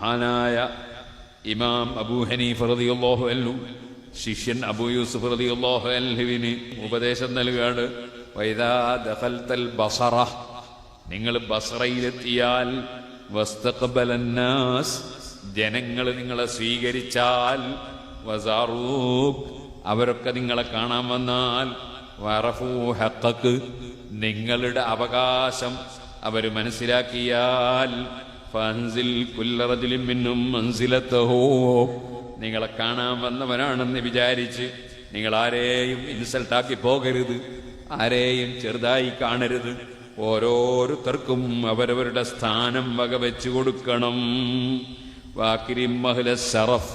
മഹാനായ ഇമാം അബൂ ഹനീഫ റളിയല്ലാഹു അൻഹു ശിഷ്യൻ അബൂ യൂസുഫ് റളിയല്ലാഹു അൻഹുവിന് ഉപദേശം നൽകുകയാണ്. വൈദാ ദഖൽതൽ ബസറ, നിങ്ങൾ ബസറയിലെത്തിയാൽ, വസ്തഖ്ബലന്നാസ്, ജനങ്ങൾ നിങ്ങളെ സ്വീകരിച്ചാൽ, വസാറൂക്, അവരൊക്കെ നിങ്ങളെ കാണാൻ വന്നാൽ, വറഫൂ ഹഖ്ഖക്, നിങ്ങളുടെ അവകാശം അവർ മനസ്സിലാക്കിയാൽ, ഫൻസിൽ കുല്ല റജുലിൻ മിൻഹും മൻസിലതഹു, നിങ്ങളെ കാണാൻ വന്നവനാണെന്ന് വിചാരിച്ച് നിങ്ങൾ ആരെയും ഇൻസൾട്ടാക്കി പോകരുത്, ആരെയും ചെറുതായി കാണരുത്. ഓരോരുത്തർക്കും അവരവരുടെ സ്ഥാനം വകവെച്ചു കൊടുക്കണം. വാക്കിരിം അഹ്ല ശറഫ്,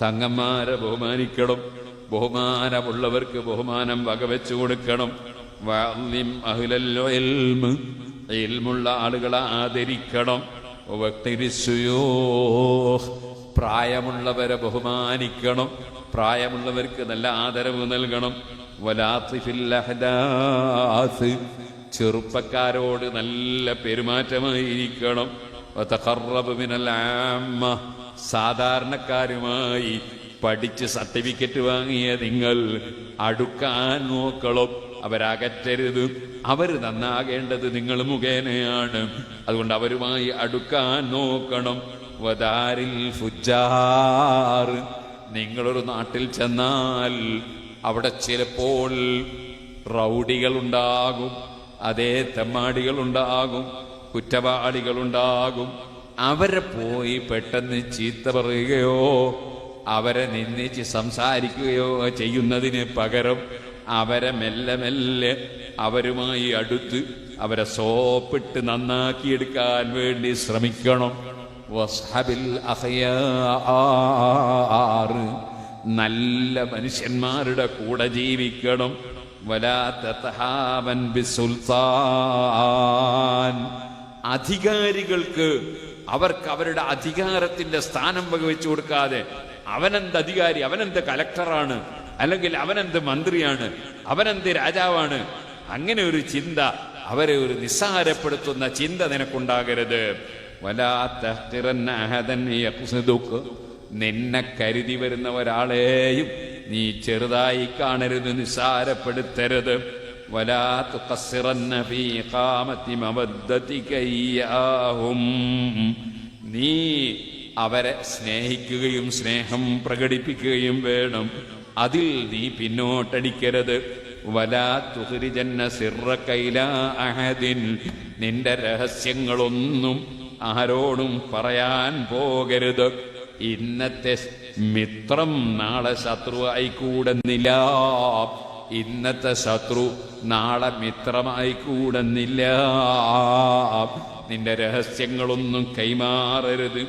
തങ്ങന്മാരെ ബഹുമാനിക്കണം, ബഹുമാനമുള്ളവർക്ക് ബഹുമാനം വകവെച്ചു കൊടുക്കണം. വഅള്ളിം അഹ്ലൽ ഇൽമ്, ഇൽമുള്ള ആളുകളെ ആദരിക്കണം. വഖ്തിരിസ്സുയൂഖ്, പ്രായമുള്ളവരെ ബഹുമാനിക്കണം, പ്രായമുള്ളവർക്ക് നല്ല ആദരവ് നൽകണം. വലാത്തിഫിൽ അഹ്ദാസ്, ചെറുപ്പക്കാരോട് നല്ല പെരുമാറ്റമായിരിക്കണം. വതഖറബ് മിനൽ ആമ്മ, സാധാരണക്കാരുമായി പഠിച്ച് സർട്ടിഫിക്കറ്റ് വാങ്ങിയ നിങ്ങൾ അടുക്കാൻ നോക്കണം, അവരകറ്റരുത്. അവർ നന്നാകേണ്ടത് നിങ്ങൾ മുഖേനയാണ്, അതുകൊണ്ട് അവരുമായി അടുക്കാൻ നോക്കണം. വദാരിൽ ഫുജ്ജാർ, നിങ്ങളൊരു നാട്ടിൽ ചെന്നാൽ അവിടെ ചിലപ്പോൾ റൗഡികളുണ്ടാകും, അതേ തെമ്മാടികളുണ്ടാകും, കുറ്റവാളികളുണ്ടാകും. അവരെ പോയി പെട്ടെന്ന് ചീത്ത പറയുകയോ അവരെ നിന്ദിച്ച് സംസാരിക്കുകയോ ചെയ്യുന്നതിന് പകരം അവരെ മെല്ലെ മെല്ലെ അവരുമായി അടുത്ത് അവരെ സോപ്പിട്ട് നന്നാക്കിയെടുക്കാൻ വേണ്ടി ശ്രമിക്കണം. വസ്ഹബിൽ അഖ്യാർ, നല്ല മനുഷ്യന്മാരുടെ കൂടെ ജീവിക്കണം. വലാ തതഹാവൻ ബിസുൽത്താൻ, അധികാരികൾക്ക് അവർക്ക് അവരുടെ അധികാരത്തിന്റെ സ്ഥാനം വകവെച്ചു കൊടുക്കാതെ അവനെന്ത് അധികാരി, അവനെന്ത് കലക്ടറാണ്, അല്ലെങ്കിൽ അവനെന്ത് മന്ത്രിയാണ്, അവനെന്ത് രാജാവാണ്, അങ്ങനെ ഒരു ചിന്ത, അവരെ ഒരു നിസ്സാരപ്പെടുത്തുന്ന ചിന്ത നിനക്കുണ്ടാകരുത്. വലാ തഹ്ഖിറന്ന അഹദൻ യഖ്സിദുക, നിന്നെ കരുതി വരുന്ന ഒരാളെയും നീ ചെറുതായി കാണരുത്, നിസ്സാരപ്പെടുത്തരുത്. വലാ തുഖസ്സിറന്ന ഫീ ഇഖാമത്തി മവദ്ദതിക ഇയ്യാഹും, നീ അവരെ സ്നേഹിക്കുകയും സ്നേഹം പ്രകടിപ്പിക്കുകയും വേണം, അതിൽ നീ പിന്നോട്ടടിക്കരുത്. വലാ തുഖ്രിജന്ന സിർറക ഇലാ അഹദിൻ, നിന്റെ രഹസ്യങ്ങളൊന്നും ആരോടും പറയാൻ പോകരുത്. ഇന്നത്തെ മിത്രം നാളെ ശത്രു ആയിക്കൂടുന്നില്ല, ഇന്നത്തെ ശത്രു നാളെ മിത്രമായിക്കൂടുന്നില്ല. നിന്റെ രഹസ്യങ്ങളൊന്നും കൈമാറരുത്.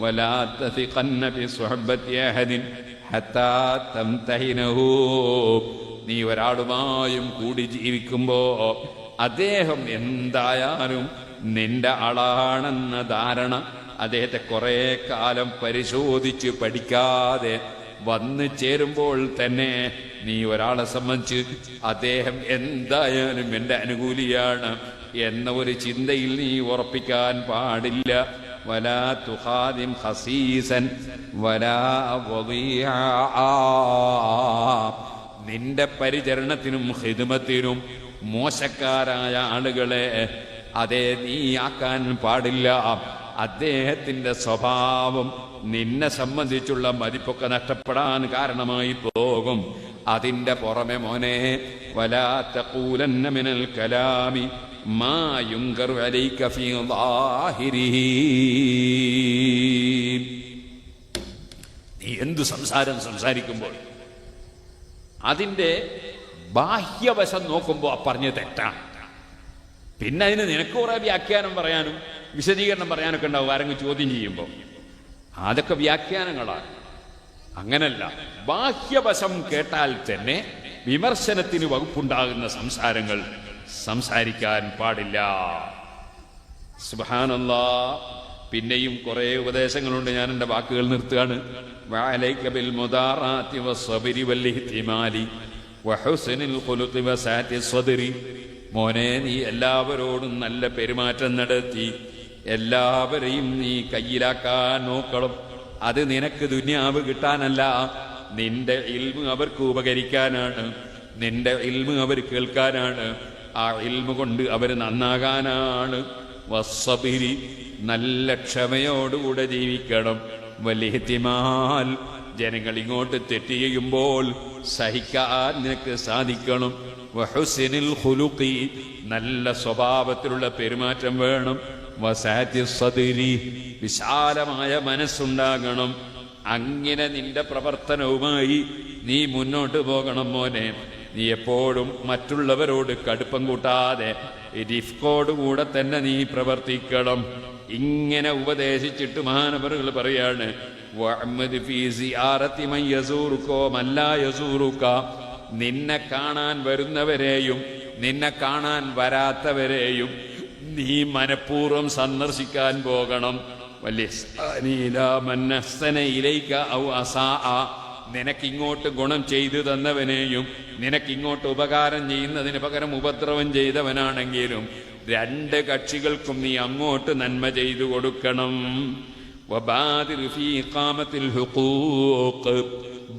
വലാ തസിഖന്ന ബി സുഹബത്തി അഹദിൻ ഹത്താ തംതഹിനഹു, നീ ഒരാളുമായും കൂടി ജീവിക്കുമ്പോ അദ്ദേഹം എന്തായാലും നിന്റെ ആളാണെന്ന ധാരണ, അദ്ദേഹത്തെ കുറെ കാലം പരിശോധിച്ച് പഠിക്കാതെ വന്നു ചേരുമ്പോൾ തന്നെ നീ ഒരാളെ സംബന്ധിച്ച് അദ്ദേഹം എന്തായാലും എന്റെ അനുകൂലിയാണ് എന്ന ഒരു ചിന്തയിൽ നീ ഉറപ്പിക്കാൻ പാടില്ല. വലാ തുഖാദിം ഖസീസൻ വലാ വദിആ, നിന്റെ പരിചരണത്തിനും ഖിദ്മത്തിനും മോശക്കാരായ ആളുകളെ അതേ നീ ആക്കാൻ പാടില്ല. അദ്ദേഹത്തിന്റെ സ്വഭാവം നിന്നെ സംബന്ധിച്ചുള്ള മതിപ്പൊക്കെ നഷ്ടപ്പെടാൻ കാരണമായി പോകും. അതിന്റെ പുറമെ മോനെ, വലാ തഖൂലന്ന മിനൽ കലാമി മാ യുൻകറു അലൈക ഫീ ളാഹിരിഹി, നീ എന്തു സംസാരം സംസാരിക്കുമ്പോൾ അതിന്റെ ബാഹ്യവശം നോക്കുമ്പോൾ പറഞ്ഞ് തെറ്റാണ്. പിന്നെ അതിന് നിനക്ക് കുറെ വ്യാഖ്യാനം പറയാനും വിശദീകരണം പറയാനൊക്കെ ഉണ്ടാവും ആരെങ്കിലും ചോദ്യം ചെയ്യുമ്പോൾ, അതൊക്കെ വ്യാഖ്യാനങ്ങളാണ്. അങ്ങനല്ല, ബാഹ്യവശം കേട്ടാൽ തന്നെ വിമർശനത്തിന് വകുപ്പുണ്ടാകുന്ന സംസാരങ്ങൾ സംസാരിക്കാൻ പാടില്ല. സുബ്ഹാനല്ലാഹ്. പിന്നെയും കുറെ ഉപദേശങ്ങളുണ്ട്, ഞാൻ എൻ്റെ വാക്കുകൾ നിർത്തുകയാണ്. വഅലൈക ബിൽ മുദാറാത്തി വസ്സബ്രി വൽ ഇഹ്തിമാലി വഹുസ്നിൽ ഖുലുഖി വസാത്തി സ്വദ്രി, മോനെ നീ എല്ലാവരോടും നല്ല പെരുമാറ്റം നടത്തി എല്ലാവരെയും നീ കയ്യിലാക്കാൻ നോക്കണം. അത് നിനക്ക് ദുനിയാവ് കിട്ടാനല്ല, നിന്റെ ഇൽമ് അവർക്ക് ഉപകരിക്കാനാണ്, നിന്റെ ഇൽമ് അവർ കേൾക്കാനാണ്, ആ ഇൽമ് കൊണ്ട് അവർ നന്നാകാനാണ്. വസ്സബിരി, നല്ല ക്ഷമയോടുകൂടെ ജീവിക്കണം. വലിഹ്തിമാൽ, ജനങ്ങൾ ഇങ്ങോട്ട് തെറ്റ് ചെയ്യുമ്പോൾ സഹിക്കാൻ നിനക്ക് സാധിക്കണം. വഹുസ്നിൽ ഖുലുഖി, നല്ല സ്വഭാവത്തിലുള്ള പെരുമാറ്റം വേണം. വസാതി സദ്രി, വിശാലമായ മനസ്സുണ്ടാകണം. അങ്ങനെ നിന്റെ പ്രവർത്തനവുമായി നീ മുന്നോട്ട് പോകണം മോനെ. നീ എപ്പോഴും മറ്റുള്ളവരോട് കടുപ്പം കൂട്ടാതെ റിഫ്കോടുകൂടെ തന്നെ നീ പ്രവർത്തിക്കണം. ഇങ്ങനെ ഉപദേശിച്ചിട്ട് മഹാനവറുകൾ പറയാണ്, വഅ്മദ് ഫീ സിയാറത്തി മൻ യസൂറുക വമൻ ലാ യസൂറുക, നിന്നെ കാണാൻ വരുന്നവരെയും നിന്നെ കാണാൻ വരാത്തവരെയും നീ മനഃപൂർവ്വം സന്ദർശിക്കാൻ പോകണം. നിനക്കിങ്ങോട്ട് ഗുണം ചെയ്തു തന്നവനെയും നിനക്കിങ്ങോട്ട് ഉപകാരം ചെയ്യുന്നതിന് പകരം ഉപദ്രവം ചെയ്തവനാണെങ്കിലും രണ്ട് കക്ഷികൾക്കും നീ അങ്ങോട്ട് നന്മ ചെയ്തു കൊടുക്കണം.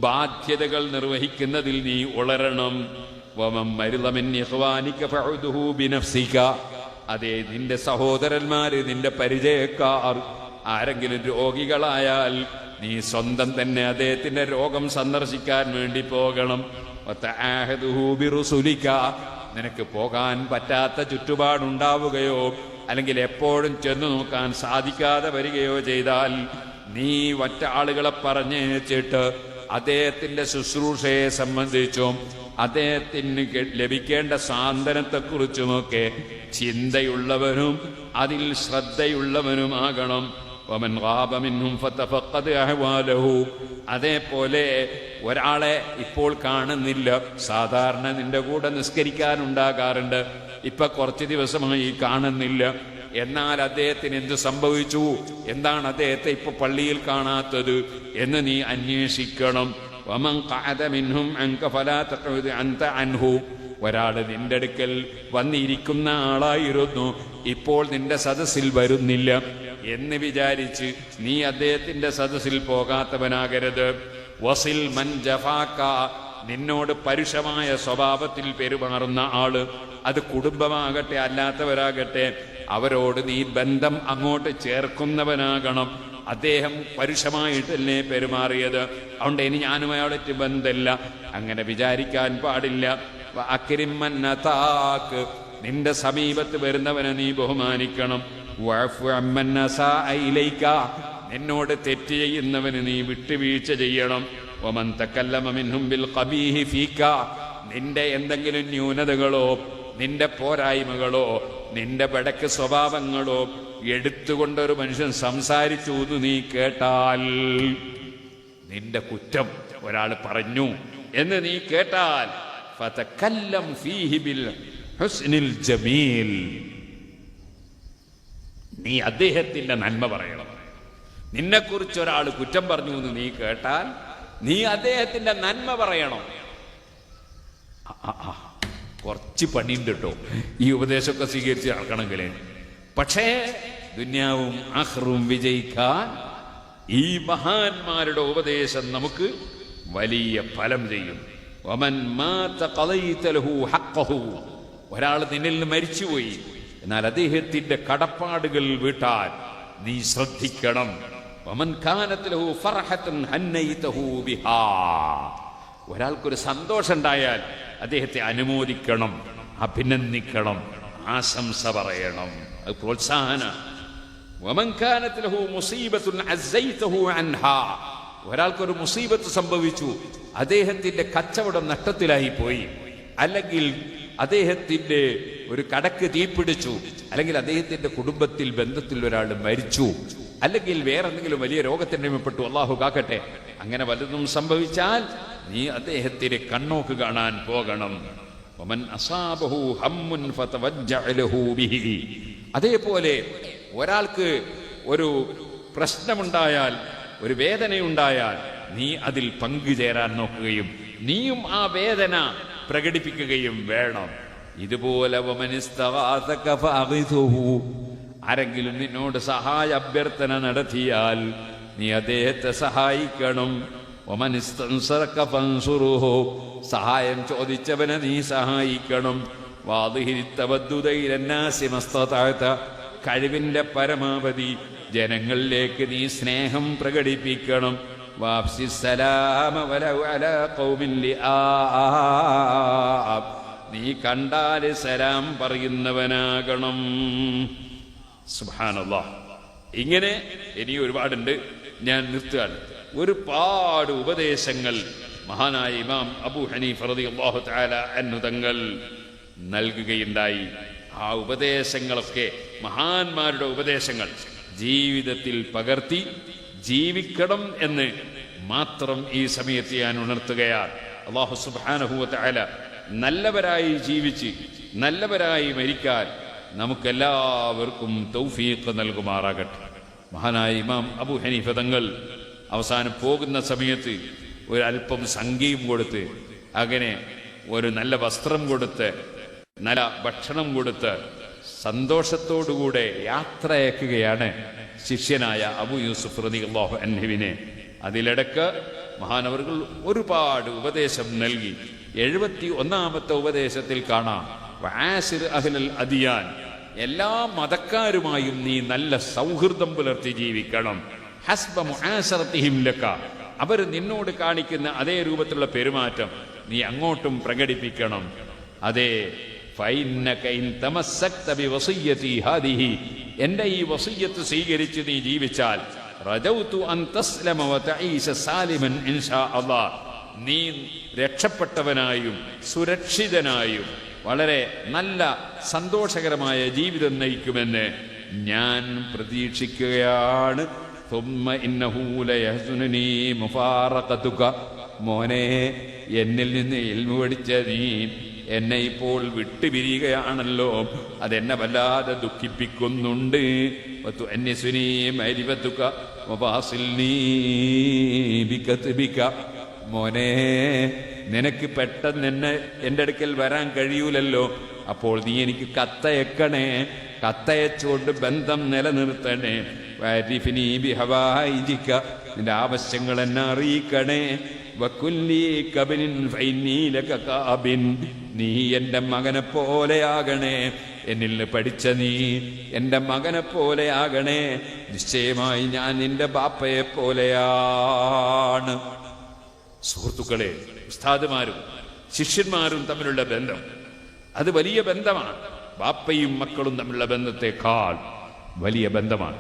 ബാധ്യതകൾ നിർവഹിക്കുന്നതിൽ നീ ഉളരണം. അതെ, നിന്റെ സഹോദരന്മാര്, നിന്റെ പരിചയക്കാർ ആരെങ്കിലും രോഗികളായാൽ നീ സ്വന്തം തന്നെ അദ്ദേഹത്തിന്റെ രോഗം സന്ദർശിക്കാൻ വേണ്ടി പോകണം. നിനക്ക് പോകാൻ പറ്റാത്ത ചുറ്റുപാടുണ്ടാവുകയോ അല്ലെങ്കിൽ എപ്പോഴും ചെന്നു നോക്കാൻ സാധിക്കാതെ വരികയോ ചെയ്താൽ നീ മറ്റാളുകളെ പറഞ്ഞേച്ചിട്ട് അദ്ദേഹത്തിന്റെ ശുശ്രൂഷയെ സംബന്ധിച്ചും അദ്ദേഹത്തിന് ലഭിക്കേണ്ട സാന്ത്വനത്തെക്കുറിച്ചുമൊക്കെ ചിന്തയുള്ളവനും അതിൽ ശ്രദ്ധയുള്ളവനുമാകണം. വമൻ ഗാബ മിൻഹും ഫതഫഖദ് അഹ്വാലഹു, അതേപോലെ ഒരാളെ ഇപ്പോൾ കാണുന്നില്ല, സാധാരണ നിന്റെ കൂടെ നിസ്കരിക്കാനുണ്ടാകാറുണ്ട്, ഇപ്പൊ കുറച്ച് ദിവസമായി കാണുന്നില്ല, എന്നാൽ അദ്ദേഹത്തിന് എന്ത് സംഭവിച്ചു, എന്താണ് അദ്ദേഹത്തെ ഇപ്പൊ പള്ളിയിൽ കാണാത്തത് എന്ന് നീ അന്വേഷിക്കണം. വമൻ ഖഅദ മിൻഹും അൻക ഫലാ തഖഉദ് അൻത അൻഹു, ഒരാൾ നിന്റെ അടുക്കൽ വന്നിരിക്കുന്ന ആളായിരുന്നു, ഇപ്പോൾ നിന്റെ സദസ്സിൽ വരുന്നില്ല എന്ന് വിചാരിച്ച് നീ അദ്ദേഹത്തിന്റെ സദസ്സിൽ പോകാത്തവനാകരുത്. വസിൽ മൻ ജഫാക, നിന്നോട് പരുഷമായ സ്വഭാവത്തിൽ പെരുമാറുന്ന ആള്, അത് കുടുംബമാകട്ടെ അല്ലാത്തവരാകട്ടെ, അവരോട് നീ ബന്ധം അങ്ങോട്ട് ചേർക്കുന്നവനാകണം. അദ്ദേഹം പരുഷമായിട്ടല്ലേ പെരുമാറിയത്, അതുകൊണ്ട് ഇനി ഞാനും അയാളായിട്ട് ബന്ധമില്ല, അങ്ങനെ വിചാരിക്കാൻ പാടില്ല. അക്രിമൻ അതാക്ക്, നിന്റെ സമീപത്ത് വരുന്നവനെ നീ ബഹുമാനിക്കണം. വഅഫു അമ്മൻ അസാഅ ഇലൈക, നിന്നോട് തെറ്റ് ചെയ്യുന്നവന് നീ വിട്ടുവീഴ്ച ചെയ്യണം. വമൻ തകല്ലമ മിൻഹും ബിൽ ഖബീഹി ഫീക, നിന്റെ എന്തെങ്കിലും ന്യൂനതകളോ നിന്റെ പോരായ്മകളോ നിന്റെ ബടക്ക് സ്വഭാവങ്ങളോ എടുത്തുകൊണ്ടൊരു മനുഷ്യൻ സംസാരിച്ചു എന്ന് നീ കേട്ടാൽ, നിന്റെ കുറ്റം ഒരാൾ പറഞ്ഞു എന്ന് നീ കേട്ടാൽ, ഫതകല്ലം ഫീഹി ബിൽ ഹുസ്നിൽ ജമീൽ, നീ അദ്ദേഹത്തിന്റെ നന്മ പറയണം. നിന്നെക്കുറിച്ച് ഒരാൾ കുറ്റം പറഞ്ഞു എന്ന് നീ കേട്ടാൽ നീ അദ്ദേഹത്തിന്റെ നന്മ പറയണം. കുറച്ച് പണിയുണ്ട് കേട്ടോ ഈ ഉപദേശമൊക്കെ സ്വീകരിച്ച് നടക്കണമെങ്കിൽ. പക്ഷേ ദുന്യാവും ആഖിറവും വിജയിക്കാൻ ഈ മഹാന്മാരുടെ ഉപദേശം നമുക്ക് വലിയ ഫലം ചെയ്യും. വമൻ മാത ഖളൈത ലഹു ഹഖ്ഖഹു, ഒരാൾ നിന്നിൽ നിന്ന് മരിച്ചുപോയി, എന്നാൽ അദ്ദേഹത്തിന്റെ കടപ്പാടുകൾ വീട്ടാൻ നീ ശ്രദ്ധിക്കണം. വമൻ കാനത് ലഹു ഫർഹത്തുൻ ഹന്നൈതഹു ബിഹാ, ഒരാൾക്കൊരു സന്തോഷം ഉണ്ടായാൽ അദ്ദേഹത്തെ അനുമോദിക്കണം, അഭിനന്ദിക്കണം, ആശംസ പറയണം, അത് പ്രോത്സാഹന. വമൻ കാനത് ലഹു മുസീബത്തുൻ അസ്സൈതഹു അൻഹാ, ഒരാൾക്കൊരു മുസീബത്ത് സംഭവിച്ചു, അദ്ദേഹത്തിന്റെ കച്ചവടം നഷ്ടത്തിലായി പോയി, അല്ലെങ്കിൽ അദ്ദേഹത്തിന്റെ ഒരു കടക്ക് തീപിടിച്ചു, അല്ലെങ്കിൽ അദ്ദേഹത്തിന്റെ കുടുംബത്തിൽ ബന്ധത്തിൽ ഒരാൾ മരിച്ചു, അല്ലെങ്കിൽ വേറെന്തെങ്കിലും വലിയ രോഗത്തിന് പെട്ടു, അള്ളാഹു കാക്കട്ടെ, അങ്ങനെ വലുതും സംഭവിച്ചാൽ നീ അദ്ദേഹത്തിന് കണ്ണോക്ക് കാണാൻ പോകണം. വമൻ അസാബഹു ഹമ്മുൻ ഫതവജ്ജഅ ലഹു ബിഹി, അതേപോലെ ഒരാൾക്ക് ഒരു പ്രശ്നമുണ്ടായാൽ, ഒരു വേദനയുണ്ടായാൽ നീ അതിൽ പങ്കുചേരാൻ നോക്കുകയും നീയും ആ വേദന പ്രകടിപ്പിക്കുകയും വേണം. ഇതുപോലെ ആരെങ്കിലും നിന്നോട് സഹായ അഭ്യർത്ഥന നടത്തിയാൽ നീ അദ്ദേഹത്തെ സഹായിക്കണം. വമനിസ്തൻസറക ഫൻസുറുഹു, സഹായം ചോദിച്ചവനെ നീ സഹായിക്കണം. വാദിഹിരി തവദ്ദുദ ഇലന്നാസി മസ്തതഅത, കഴിവിന്റെ പരമാവധി ജനങ്ങളിലേക്ക് നീ സ്നേഹം പ്രകടിപ്പിക്കണം. വാഫ്സി സലാമ വലൗ അലാ ഖൗമിൻ ലിആബ്, നീ കണ്ടാല് സലാം പറയുന്നവനാകണം. സുബ്ഹാനല്ലാഹ്. ഇങ്ങനെ ഇനി ഒരുപാടുണ്ട്, ഞാൻ നിർത്തുകയാണ്. ഒരുപാട് ഉപദേശങ്ങൾ മഹാനായ ഇമാം അബൂ ഹനീഫ റളിയല്ലാഹു തആല അൻഹു തങ്ങൾ നൽകുകയുണ്ടായി. ആ ഉപദേശങ്ങളൊക്കെ മഹാന്മാരുടെ ഉപദേശങ്ങൾ ജീവിതത്തിൽ പകർത്തി ജീവിക്കണം എന്ന് മാത്രം ഈ സമയത്ത് ഞാൻ ഉണർത്തുകയാണ്. അല്ലാഹു സുബ്ഹാനഹു വ തആല നല്ലവരായി ജീവിച്ച് നല്ലവരായി മരിക്കാൻ നമുക്കെല്ലാവർക്കും തൗഫീഖ് നൽകുമാറാകട്ടെ. മഹാനായ ഇമാം അബൂ ഹനീഫ തങ്ങൾ അവസാനം പോകുന്ന സമയത്ത് ഒരല്പം സംഖ്യയും കൊടുത്ത്, അങ്ങനെ ഒരു നല്ല വസ്ത്രം കൊടുത്ത്, നല്ല ഭക്ഷണം കൊടുത്ത് സന്തോഷത്തോടുകൂടെ യാത്രയാക്കുകയാണ് ശിഷ്യനായ അബൂ യൂസുഫ് റളിയല്ലാഹു അൻഹുവിനെ. അതിലിടക്ക് മഹാനവറുകൾ ഒരുപാട് ഉപദേശം നൽകി. 71ാമത്തെ ഉപദേശത്തിൽ കാണാം, വആസിർ അഹ്ലൽ അദിയാൻ, എല്ലാ മതക്കാരുമായും നീ നല്ല സൗഹൃദം പുലർത്തി ജീവിക്കണം. ഹസ്ബ മുആസറതിഹിം ലക, അവർ നിന്നോട് കാണിക്കുന്ന അതേ രൂപത്തിലുള്ള പെരുമാറ്റം നീ അങ്ങോട്ടും പ്രകടിപ്പിക്കണം. അതേ, ഫഇന്നക ഇൻ തമസ്സക്ത ബിവസിയ്യതി ഹാദിഹി, എൻ്റെ ഈ വസിയ്യത്ത് സ്വീകരിച്ച് നീ ജീവിച്ചാൽ, റജൗതു അൻ തസ്ലമ വതഈശ സാലിമൻ ഇൻഷാ അല്ലാഹ്, നീ രക്ഷപ്പെട്ടവനായും സുരക്ഷിതനായും വളരെ നല്ല സന്തോഷകരമായ ജീവിതം നയിക്കുമെന്ന് ഞാൻ പ്രതീക്ഷിക്കുകയാണ്. ثم إنه ليحزنني مفارقتك, മോനെ, എന്നിൽ നിന്ന് ഇൽമു പഠിച്ച നീ എന്നെ ഇപ്പോൾ വിട്ടുപിരിയുകയാണല്ലോ, അതെന്നെ വല്ലാതെ ദുഃഖിപ്പിക്കുന്നുണ്ട്. മോനെ, നിനക്ക് പെട്ടെന്ന് എൻ്റെ അടുക്കൽ വരാൻ കഴിയൂലല്ലോ, അപ്പോൾ നീ എനിക്ക് കത്തയക്കണേ, കത്തയച്ചുകൊണ്ട് ബന്ധം നിലനിർത്തണേ. നിന്റെ ആവശ്യങ്ങൾ എന്നെ അറിയിക്കണേ. നീ എൻ്റെ മകനെ പോലെയാകണേ, എന്നിൽ പഠിച്ച നീ എൻ്റെ മകനെ പോലെയാകണേ. നിശ്ചയമായി ഞാൻ നിന്റെ ബാപ്പയെ പോലെയാണ്. സുഹൃത്തുക്കളെ, ഉസ്താദുമാരും ശിഷ്യന്മാരും തമ്മിലുള്ള ബന്ധം അത് വലിയ ബന്ധമാണ്. ബാപ്പയും മക്കളും തമ്മിലുള്ള ബന്ധത്തെക്കാൾ വലിയ ബന്ധമാണ്.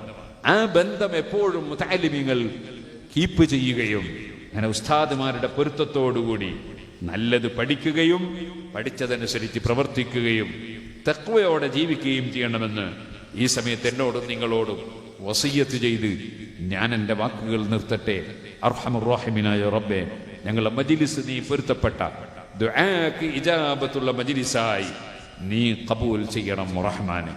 ആ ബന്ധം എപ്പോഴും മുതഅല്ലിമീങ്ങൾ കീപ്പ് ചെയ്യുകയും അങ്ങനെ ഉസ്താദുമാരുടെ പൊരുത്തത്തോടുകൂടി നല്ലത് പഠിക്കുകയും പഠിച്ചതനുസരിച്ച് പ്രവർത്തിക്കുകയും തഖ്വയോടെ ജീവിക്കുകയും ചെയ്യണമെന്ന് ഈ സമയത്ത് എന്നോടും നിങ്ങളോടും വസിയ്യത്ത് ചെയ്ത് ഞാൻ എൻ്റെ വാക്കുകൾ നിർത്തട്ടെ. അർഹമർ റഹീമിനായ റബ്ബേ, ഞങ്ങളുടെ മജ്ലിസ് നീ പൊരുത്തപ്പെട്ട ദുആക്ക് ഇജാബത്തുള്ള മജ്ലിസായി നീ ഖബൂൽ ചെയ്യണം റഹ്മാനെ.